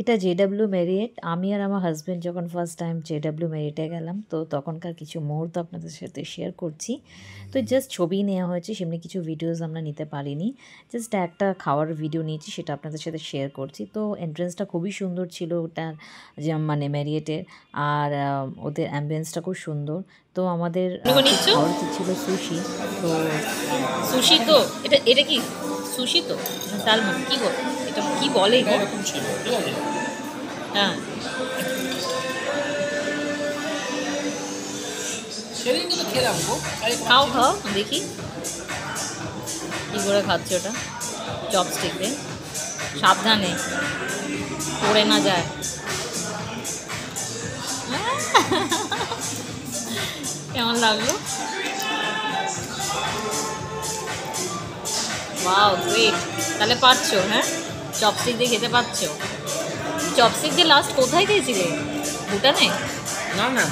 এটা JW Marriott. আমি আর আমার হাজব্যান্ড যখন ফার্স্ট টাইম জেডাব্লিউ ম্যারিয়েটে গেলাম, তো তখনকার কিছু মুহূর্ত আপনাদের সাথে শেয়ার করছি। তো জাস্ট ছবি নেওয়া হয়েছে, সেমনি কিছু ভিডিওস আমরা নিতে পারিনি, জাস্ট একটা খাওয়ার ভিডিও নিয়েছি, সেটা আপনাদের সাথে শেয়ার করছি। তো এন্ট্রেন্সটা খুবই সুন্দর ছিল ওটার, যে মানে ম্যারিয়েটের, আর ওদের অ্যাম্বিয়েন্সটা খুব সুন্দর। তো আমাদের খাওয়ার ছিল সুশি। তো সুশি, তো এটা এটা কি সুশি? তো তার কি গো, এটা কি বলে গো? হ্যাঁ, খাও খাও দেখি কি করে খাচ্ছে ওটা, চপস্টিক দিয়ে। সাবধানে পড়ে না যায়। কেমন লাগলো? Wow, great. তাহলে পারছো? হ্যাঁ, চপস্টিক দিয়ে খেতে পারছো? চপস্টিক দিয়ে লাস্ট কোথায় খেয়েছিলে? ভুটানে? না না।